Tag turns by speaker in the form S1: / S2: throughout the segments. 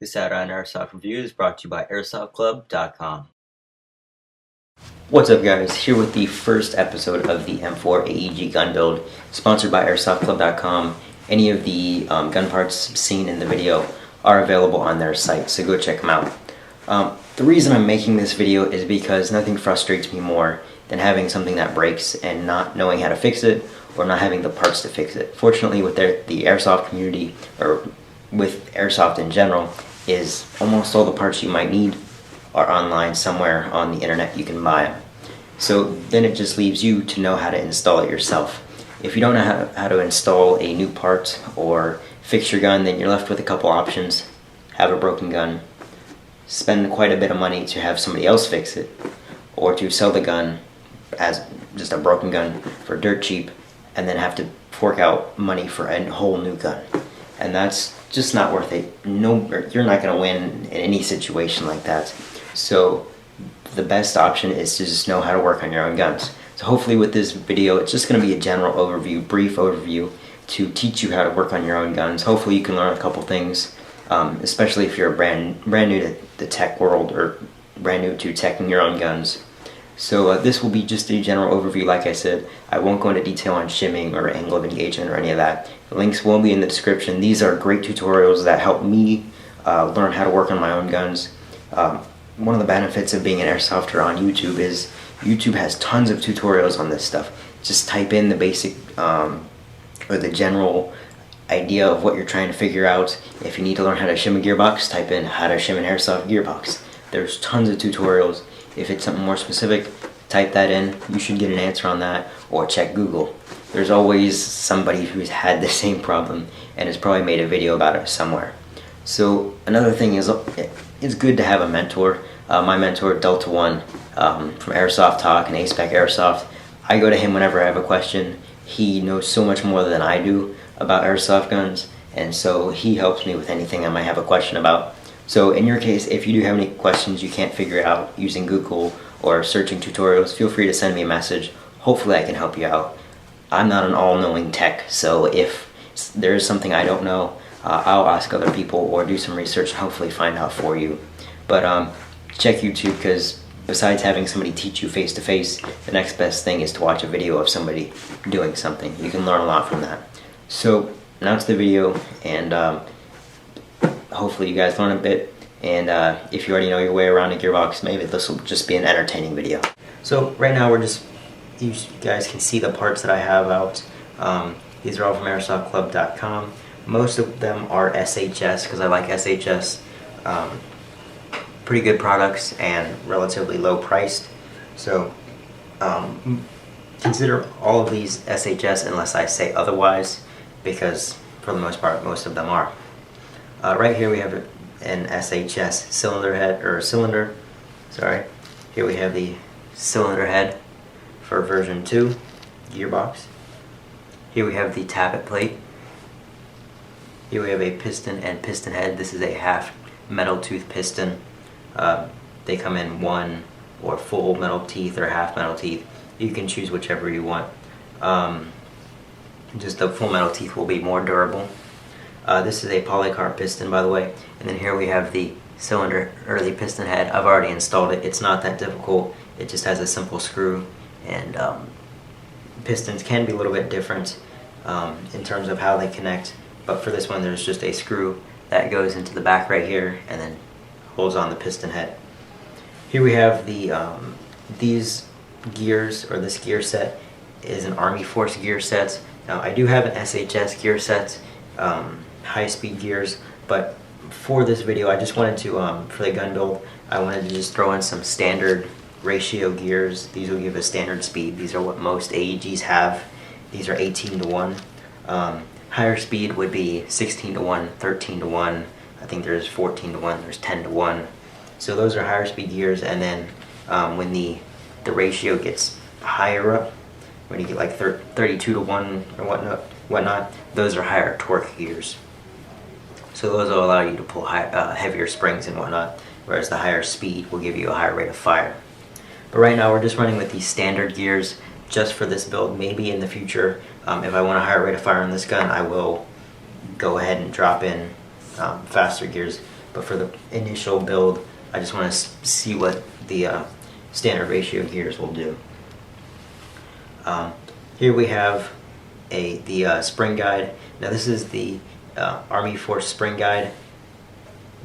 S1: This Aderonn Airsoft review is brought to you by Airsoft-Club.com. What's up, guys? Here with the first episode of the M4 AEG gun build, sponsored by Airsoft-Club.com. Any of the gun parts seen in the video are available on their site, so go check them out. The reason I'm making this video is because nothing frustrates me more than having something that breaks and not knowing how to fix it, or not having the parts to fix it. Fortunately, with the airsoft community, or with airsoft in general, is almost all the parts you might need are online somewhere on the internet. You can buy them. So then it just leaves you to know how to install it yourself. If you don't know how to install a new part or fix your gun, then you're left with a couple options. Have a broken gun, spend quite a bit of money to have somebody else fix it, or to sell the gun as just a broken gun for dirt cheap and then have to fork out money for a whole new gun. And that's just not worth it. No, you're not going to win in any situation like that. So the best option is to just know how to work on your own guns. So hopefully with this video, it's just going to be a general overview, brief overview to teach you how to work on your own guns. Hopefully you can learn a couple things, especially if you're brand new to the tech world or brand new to teching your own guns. So this will be just a general overview. Like I said, I won't go into detail on shimming or angle of engagement or any of that. The links will be in the description. These are great tutorials that help me learn how to work on my own guns. One of the benefits of being an airsofter on YouTube is YouTube has tons of tutorials on this stuff. Just type in the basic or the general idea of what you're trying to figure out. If you need to learn how to shim a gearbox, type in how to shim an airsoft gearbox. There's tons of tutorials. If it's something more specific, type that in. You should get an answer on that, or check Google. There's always somebody who's had the same problem and has probably made a video about it somewhere. So another thing is, it's good to have a mentor. My mentor, Delta One, from Airsoft Talk and A-Spec Airsoft, I go to him whenever I have a question. He knows so much more than I do about airsoft guns, and so he helps me with anything I might have a question about. So in your case, if you do have any questions you can't figure out using Google or searching tutorials, feel free to send me a message. Hopefully I can help you out. I'm not an all-knowing tech, so if there is something I don't know, I'll ask other people or do some research and hopefully find out for you. But check YouTube, because besides having somebody teach you face-to-face, the next best thing is to watch a video of somebody doing something. You can learn a lot from that. So now to the video, and hopefully you guys learn a bit, and if you already know your way around a gearbox, maybe this will just be an entertaining video. So right now you guys can see the parts that I have out. These are all from Airsoft-Club.com. Most of them are SHS, because I like SHS. Pretty good products and relatively low priced. So consider all of these SHS unless I say otherwise, because for the most part, most of them are. Right here we have an SHS cylinder head, or cylinder, sorry. Here we have the cylinder head for version 2 gearbox. Here we have the tappet plate. Here we have a piston and piston head. This is a half metal tooth piston. They come in one or full metal teeth or half metal teeth. You can choose whichever you want. Just the full metal teeth will be more durable. This is a polycarb piston, by the way. And then here we have the cylinder, or the piston head. I've already installed it. It's not that difficult. It just has a simple screw, and pistons can be a little bit different in terms of how they connect. But for this one, there's just a screw that goes into the back right here and then holds on the piston head. Here we have the these gears, or this gear set is an Army Force gear set. Now I do have an SHS gear set, high-speed gears, but for this video I just wanted to, for the gun build, I wanted to just throw in some standard ratio gears. These will give a standard speed. These are what most AEGs have. These are 18 to 1. Higher speed would be 16 to 1, 13 to 1. I think there's 14 to 1, there's 10 to 1. So those are higher speed gears, and then when the ratio gets higher up, when you get like 32 to 1 or whatnot, those are higher torque gears. So those will allow you to pull heavier springs and whatnot, whereas the higher speed will give you a higher rate of fire. But right now we're just running with these standard gears just for this build. Maybe in the future, if I want a higher rate of fire on this gun, I will go ahead and drop in faster gears. but for the initial build, I just want to see what the standard ratio gears will do. Here we have the spring guide. Now this is the Army Force spring guide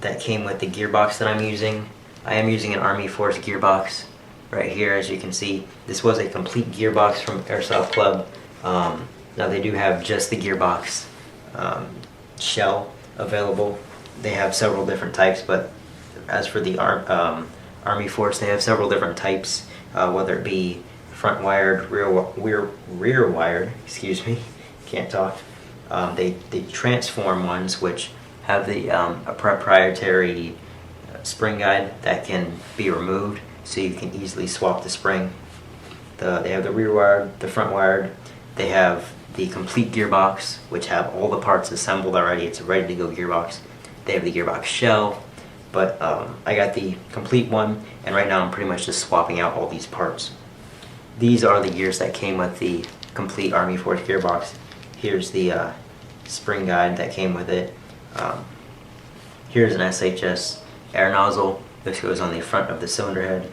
S1: that came with the gearbox that I'm using. I am using an Army Force gearbox right here, as you can see. This was a complete gearbox from Airsoft-Club. Now they do have just the gearbox shell available. They have several different types, but as for the Army Force, they have several different types, whether it be front wired, rear wired, excuse me, can't talk. They transform ones which have a proprietary spring guide that can be removed, so you can easily swap the spring. They have the rear wired, the front wired. They have the complete gearbox, which have all the parts assembled already. It's a ready to go gearbox. They have the gearbox shell, but I got the complete one, and right now I'm pretty much just swapping out all these parts. These are the gears that came with the complete Army Force gearbox. Here's the spring guide that came with it. Here's an SHS air nozzle. This goes on the front of the cylinder head.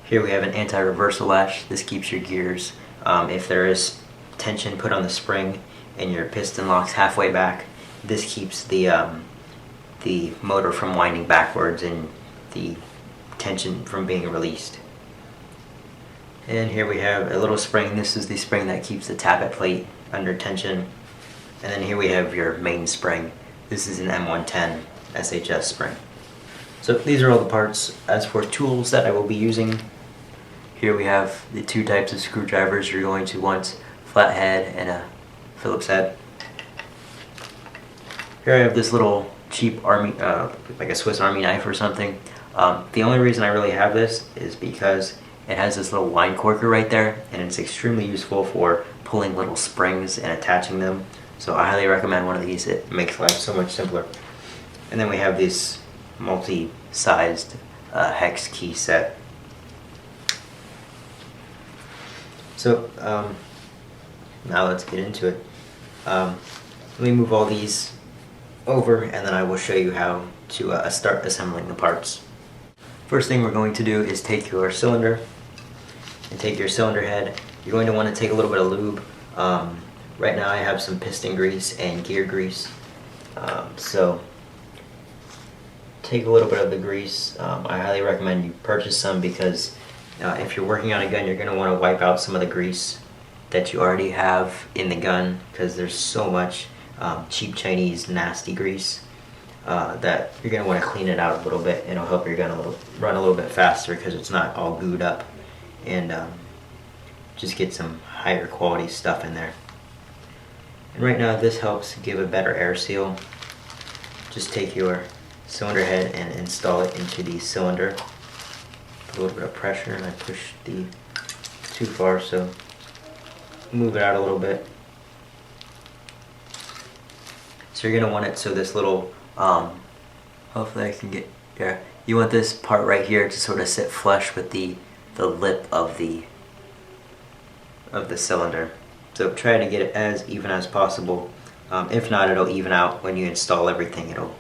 S1: Here we have an anti-reversal latch. This keeps your gears, if there is tension put on the spring and your piston locks halfway back, this keeps the motor from winding backwards and the tension from being released. And here we have a little spring. This is the spring that keeps the tappet plate under tension. And then here we have your main spring. This is an M110 SHS spring. So these are all the parts. As for tools that I will be using, here we have the two types of screwdrivers you're going to want, flat head and a Phillips head. Here I have this little cheap army, like a Swiss Army knife or something. The only reason I really have this is because it has this little line corker right there, and it's extremely useful for pulling little springs and attaching them. So I highly recommend one of these. It makes life so much simpler. And then we have this multi-sized hex key set. So now let's get into it. Let me move all these over, and then I will show you how to start assembling the parts. First thing we're going to do is take your cylinder and take your cylinder head. You're going to want to take a little bit of lube. Right now I have some piston grease and gear grease. So take a little bit of the grease. I highly recommend you purchase some, because if you're working on a gun, you're going to want to wipe out some of the grease that you already have in the gun, because there's so much cheap Chinese nasty grease that you're going to want to clean it out a little bit. It'll help your gun run a little bit faster, because it's not all gooed up, and just get some higher quality stuff in there. And right now this helps give a better air seal. Just take your cylinder head and install it into the cylinder. Put a little bit of pressure, and I pushed too far, so move it out a little bit. So you're gonna want it so this little, hopefully I can get there. You want this part right here to sort of sit flush with the lip of the cylinder. So try to get it as even as possible. If not, it'll even out when you install everything. It'll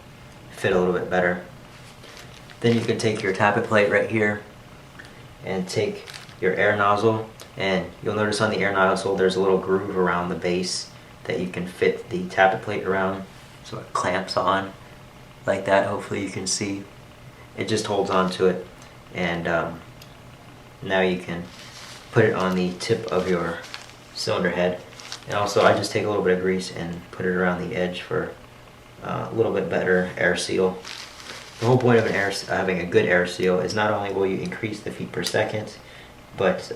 S1: fit a little bit better. Then you can take your tappet plate right here and take your air nozzle, and you'll notice on the air nozzle there's a little groove around the base that you can fit the tappet plate around, so it clamps on like that. Hopefully you can see. It just holds on to it, and now you can put it on the tip of your cylinder head. And also I just take a little bit of grease and put it around the edge for a little bit better air seal. The whole point of having a good air seal is not only will you increase the feet per second, but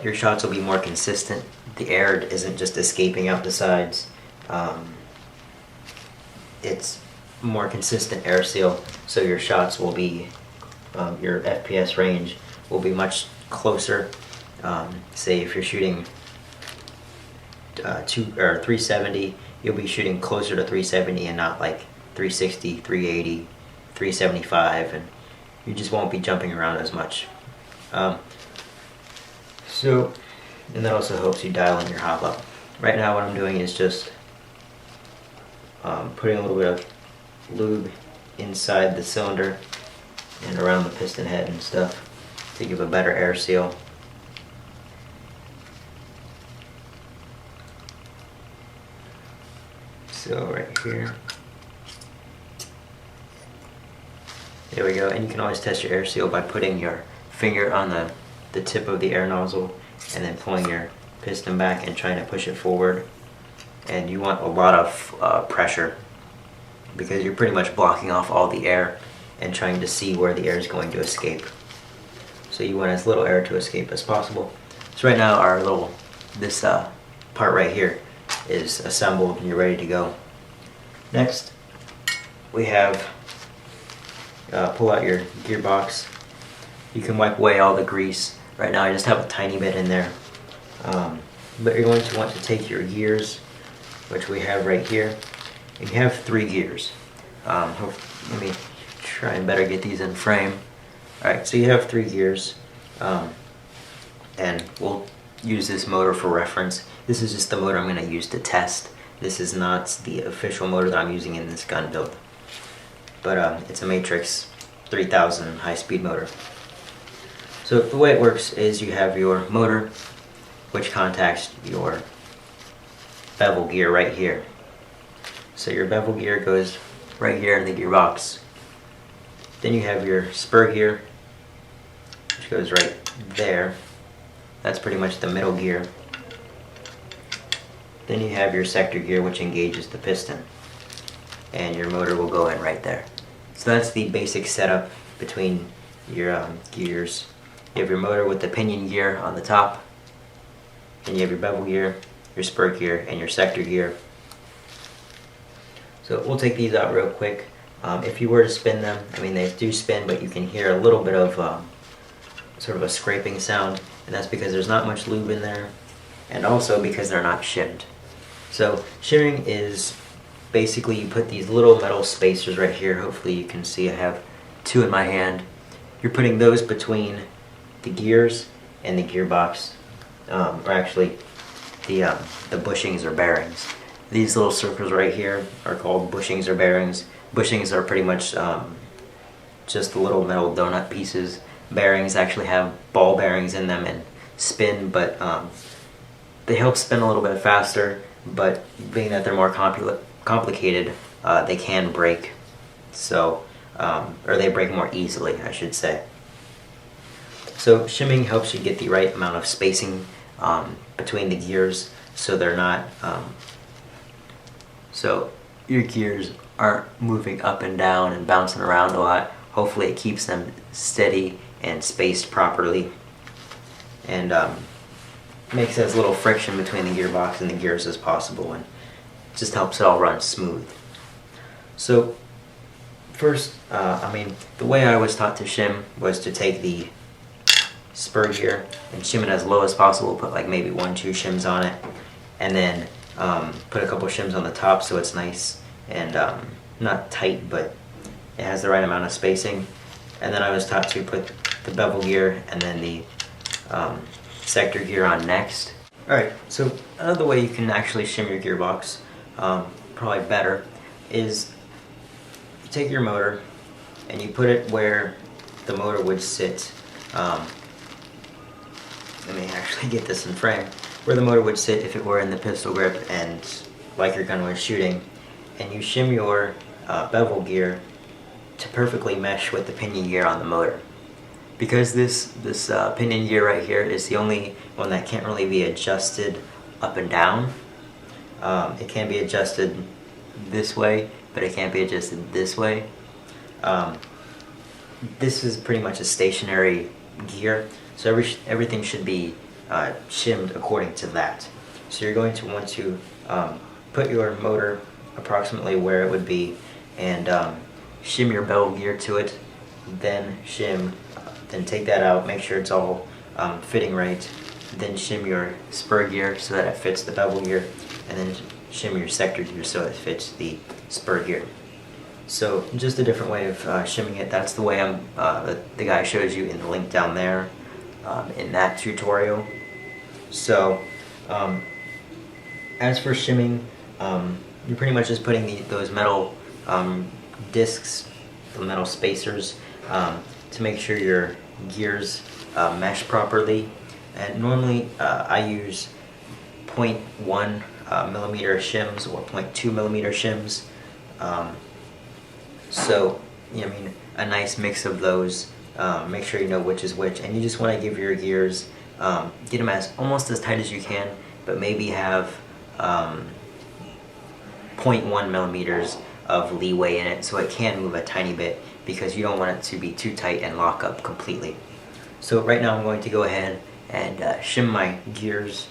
S1: your shots will be more consistent. The air isn't just escaping out the sides. It's more consistent air seal, so your shots will be, your FPS range will be much closer. Say if you're shooting 370, you'll be shooting closer to 370 and not like 360, 380, 375, and you just won't be jumping around as much. And that also helps you dial in your hop up. Right now what I'm doing is just putting a little bit of lube inside the cylinder and around the piston head and stuff to give a better air seal. So right here, there we go. And you can always test your air seal by putting your finger on the tip of the air nozzle and then pulling your piston back and trying to push it forward. And you want a lot of pressure, because you're pretty much blocking off all the air and trying to see where the air is going to escape. So you want as little air to escape as possible. So right now our this part right here is assembled and you're ready to go. Next we have pull out your gearbox. You can wipe away all the grease. Right now I just have a tiny bit in there. But you're going to want to take your gears, which we have right here. You have 3 gears. Let me try and better get these in frame. Alright, so you have 3 gears. And we'll use this motor for reference. This is just the motor I'm going to use to test. This is not the official motor that I'm using in this gun build. But it's a Matrix 3000 high-speed motor. So the way it works is you have your motor, which contacts your bevel gear right here. So your bevel gear goes right here in the gearbox. Then you have your spur gear, which goes right there. That's pretty much the middle gear. Then you have your sector gear, which engages the piston. And your motor will go in right there. So that's the basic setup between your gears. You have your motor with the pinion gear on the top. Then you have your bevel gear, your spur gear, and your sector gear. So we'll take these out real quick. If you were to spin them, I mean they do spin, but you can hear a little bit of sort of a scraping sound, and that's because there's not much lube in there, and also because they're not shimmed. So shimming is basically you put these little metal spacers right here. Hopefully you can see I have 2 in my hand. You're putting those between the gears and the gearbox, or actually the bushings or bearings. These little circles right here are called bushings or bearings. Bushings are pretty much just little metal donut pieces. Bearings actually have ball bearings in them and spin, but they help spin a little bit faster, but being that they're more complicated, they can break. So, or they break more easily, I should say. So shimming helps you get the right amount of spacing between the gears, so they're not so your gears aren't moving up and down and bouncing around a lot. Hopefully it keeps them steady and spaced properly, and makes as little friction between the gearbox and the gears as possible, and just helps it all run smooth. So first, I mean, the way I was taught to shim was to take the spur gear and shim it as low as possible, put like maybe 1-2 shims on it, and then put a couple shims on the top so it's nice and not tight, but it has the right amount of spacing. And then I was taught to put the bevel gear and then the sector gear on next. Alright, so another way you can actually shim your gearbox, probably better, is you take your motor and you put it where the motor would sit. Let me actually get this in frame. Where the motor would sit if it were in the pistol grip and like your gun was shooting. And you shim your bevel gear to perfectly mesh with the pinion gear on the motor. Because this pinion gear right here is the only one that can't really be adjusted up and down. It can be adjusted this way, but it can't be adjusted this way. This is pretty much a stationary gear, so everything should be shimmed according to that. So you're going to want to put your motor approximately where it would be, and shim your bevel gear to it, then shim, then take that out, make sure it's all fitting right, then shim your spur gear so that it fits the bevel gear, and then shim your sector gear so it fits the spur gear. So just a different way of shimming it. That's the way the guy shows you in the link down there in that tutorial. So as for shimming, you're pretty much just putting those metal discs, the metal spacers, to make sure your gears mesh properly. And normally I use 0.1 millimeter shims or 0.2 millimeter shims. So, I mean, a nice mix of those. Make sure you know which is which, and you just want to give your gears, get them almost as tight as you can, but maybe have 0.1 millimeters of leeway in it, so it can move a tiny bit, because you don't want it to be too tight and lock up completely. So right now I'm going to go ahead and shim my gears,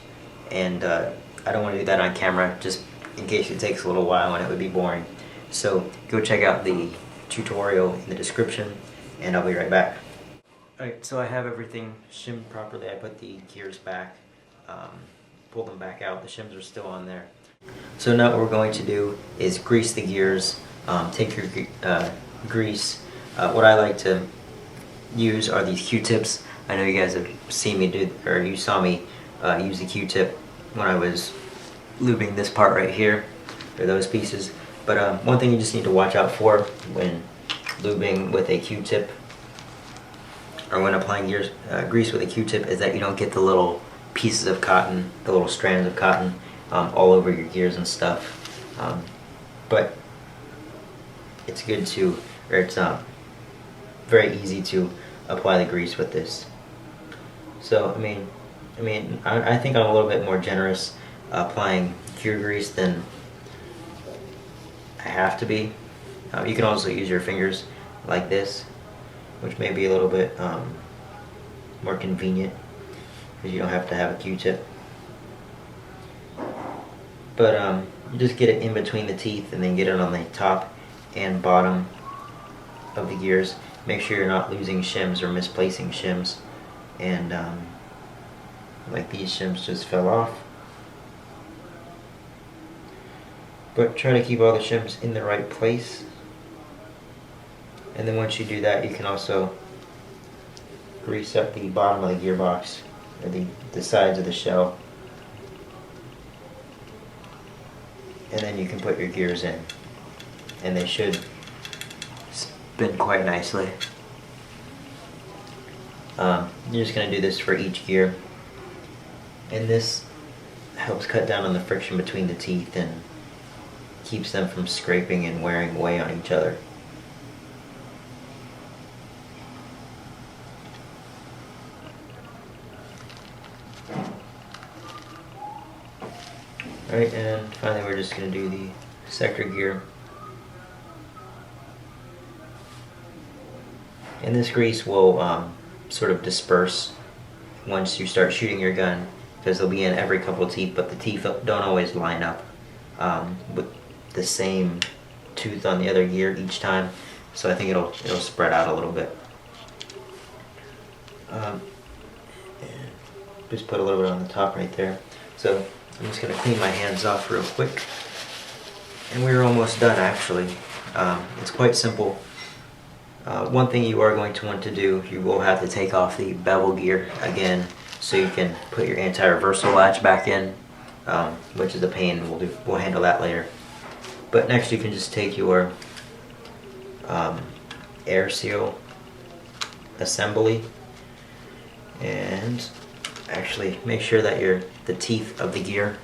S1: and I don't want to do that on camera, just in case it takes a little while and it would be boring. So go check out the tutorial in the description, and I'll be right back. Alright, so I have everything shimmed properly. I put the gears back, pulled them back out. The shims are still on there. So now what we're going to do is grease the gears. Take your grease. What I like to use are these Q-tips. I know you guys have seen me do, or you saw me use the Q-tip when I was lubing this part right here, or those pieces. But one thing you just need to watch out for when lubing with a Q-tip, or when applying grease with a Q-tip, is that you don't get the little pieces of cotton, the little strands of cotton, all over your gears and stuff. But it's good to, or it's very easy to apply the grease with this. So I think I'm a little bit more generous applying gear grease than I have to be. You can also use your fingers like this, which may be a little bit more convenient, because you don't have to have a Q-tip. But you just get it in between the teeth, and then get it on the top and bottom of the gears. Make sure you're not losing shims or misplacing shims. And like these shims just fell off. But try to keep all the shims in the right place. And then once you do that, you can also grease up the bottom of the gearbox, or the sides of the shell. And then you can put your gears in, and they should spin quite nicely. You're just going to do this for each gear, and this helps cut down on the friction between the teeth and keeps them from scraping and wearing away on each other. Alright, and finally we're just going to do the sector gear. And this grease will sort of disperse once you start shooting your gun, because they'll be in every couple of teeth, but the teeth don't always line up with the same tooth on the other gear each time. So I think it'll spread out a little bit. And just put a little bit on the top right there. So I'm just going to clean my hands off real quick. And we're almost done, actually. It's quite simple. One thing you are going to want to do, you will have to take off the bevel gear again, so you can put your anti-reversal latch back in, which is a pain. We'll handle that later. But next you can just take your air seal assembly, and actually make sure that the teeth of the gear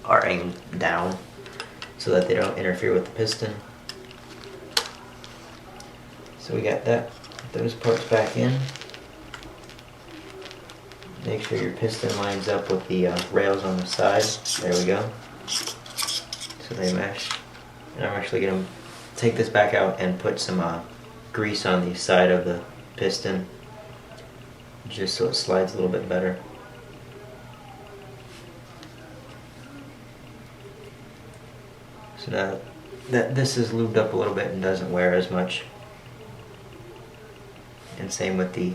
S1: are aimed down so that they don't interfere with the piston. So we got those parts back in. Make sure your piston lines up with the rails on the side. There we go. So they mesh. And I'm actually going to take this back out and put some grease on the side of the piston, just so it slides a little bit better. So now that this is lubed up a little bit and doesn't wear as much. And same with the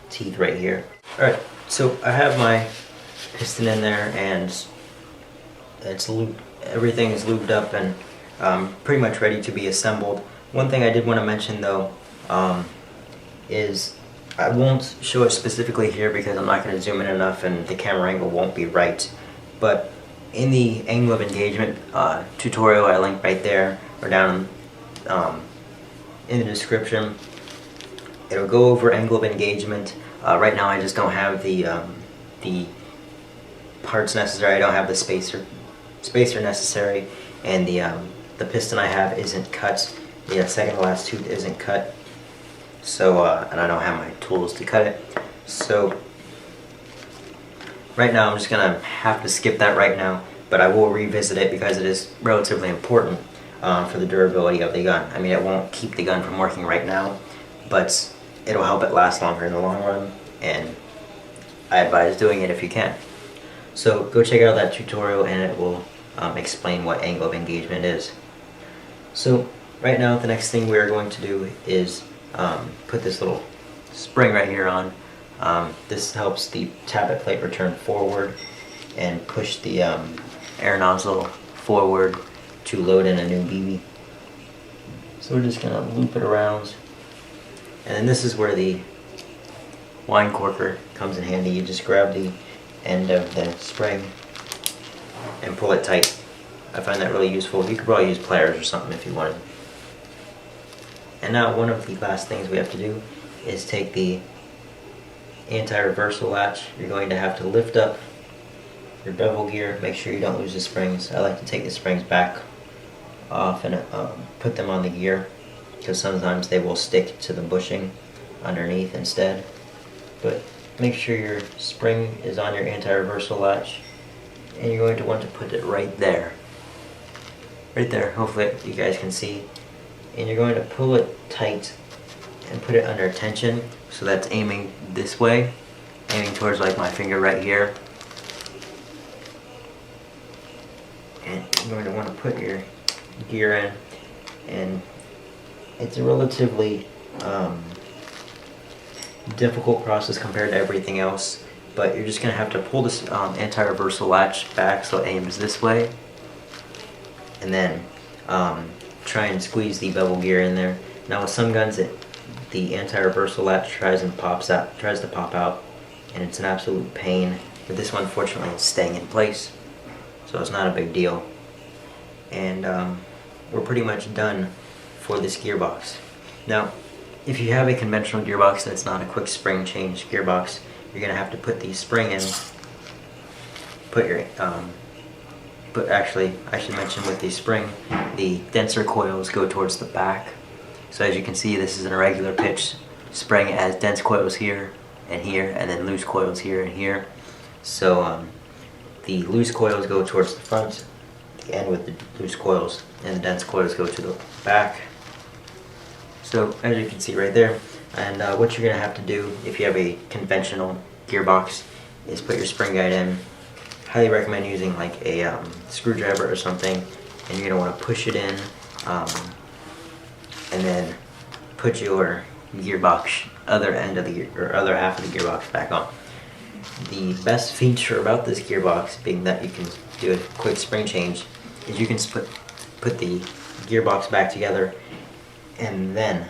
S1: teeth right here. Alright, so I have my piston in there, and it's lubed, everything is lubed up and pretty much ready to be assembled. One thing I did want to mention though is I won't show it specifically here because I'm not going to zoom in enough and the camera angle won't be right. But in the angle of engagement tutorial I linked right there, or down in the description, it'll go over angle of engagement. Right now I just don't have the parts necessary. I don't have the spacer necessary, and the piston I have isn't cut. The second to last tooth isn't cut, so and I don't have my tools to cut it. So right now I'm just gonna have to skip that right now, but I will revisit it because it is relatively important for the durability of the gun. I mean, it won't keep the gun from working right now, but it'll help it last longer in the long run, and I advise doing it if you can. So go check out that tutorial and it will explain what angle of engagement is. So right now the next thing we are going to do is put this little spring right here on. This helps the tappet plate return forward and push the air nozzle forward to load in a new BB. So we're just going to loop it around, and then this is where the wine corker comes in handy. You just grab the end of the spring and pull it tight. I find that really useful. You could probably use pliers or something if you wanted. And now one of the last things we have to do is take the anti-reversal latch. You're going to have to lift up your bevel gear, make sure you don't lose the springs. I like to take the springs back off and put them on the gear, because sometimes they will stick to the bushing underneath instead. But make sure your spring is on your anti-reversal latch, and you're going to want to put it right there. Right there, hopefully you guys can see. And you're going to pull it tight and put it under tension, so that's aiming this way, aiming towards like my finger right here. And you're going to want to put your gear in, and it's a relatively difficult process compared to everything else, but you're just going to have to pull this anti-reversal latch back so it aims this way, and then try and squeeze the bevel gear in there. Now with some guns the anti-reversal latch tries to pop out, and it's an absolute pain. But this one, fortunately, is staying in place, so it's not a big deal. And we're pretty much done for this gearbox. Now, if you have a conventional gearbox that's not a quick spring change gearbox, you're gonna have to put the spring in. Actually, I should mention with the spring, the denser coils go towards the back. So as you can see, this is an irregular pitch spring. It has dense coils here, and then loose coils here and here. So the loose coils go towards the front, the end with the loose coils, and the dense coils go to the back. So as you can see right there, and what you're going to have to do if you have a conventional gearbox is put your spring guide in. Highly recommend using like a screwdriver or something, and you're going to want to push it in, and then put your gearbox other half of the gearbox back on. The best feature about this gearbox, being that you can do a quick spring change, is you can put the gearbox back together, and then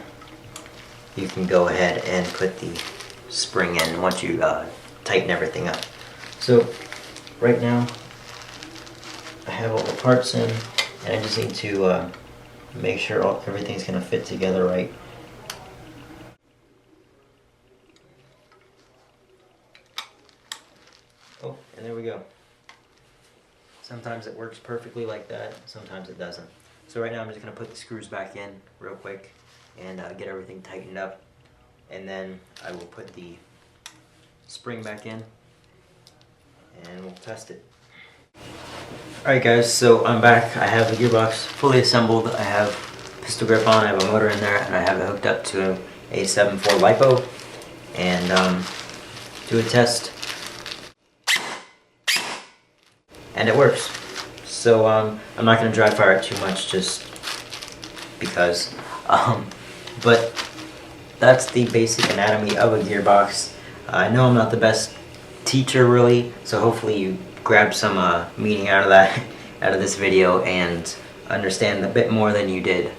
S1: you can go ahead and put the spring in once you tighten everything up. So right now I have all the parts in, and I just need to make sure everything's going to fit together right. Oh, and there we go. Sometimes it works perfectly like that, sometimes it doesn't. So right now I'm just going to put the screws back in real quick and get everything tightened up, and then I will put the spring back in and we'll test it. Alright guys, so I'm back. I have the gearbox fully assembled. I have pistol grip on, I have a motor in there, and I have it hooked up to a 7.4 LiPo, and do a test. And it works. So I'm not going to dry fire it too much just because. But that's the basic anatomy of a gearbox. I know I'm not the best teacher really, so hopefully you grab some meaning out of this video and understand a bit more than you did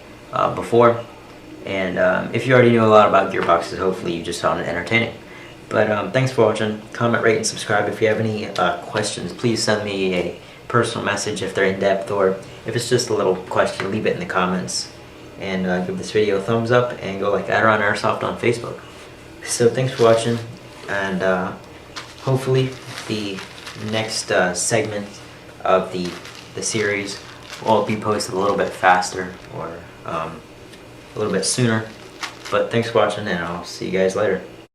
S1: before. And if you already knew a lot about gearboxes, hopefully you just found it entertaining. But thanks for watching. Comment, rate, and subscribe. If you have any questions, please send me a personal message if they're in depth, or if it's just a little question, leave it in the comments. And give this video a thumbs up and go like Aderonn Airsoft on Facebook. So thanks for watching, and hopefully the next segment of the series will be posted a little bit faster, or a little bit sooner. But thanks for watching, and I'll see you guys later.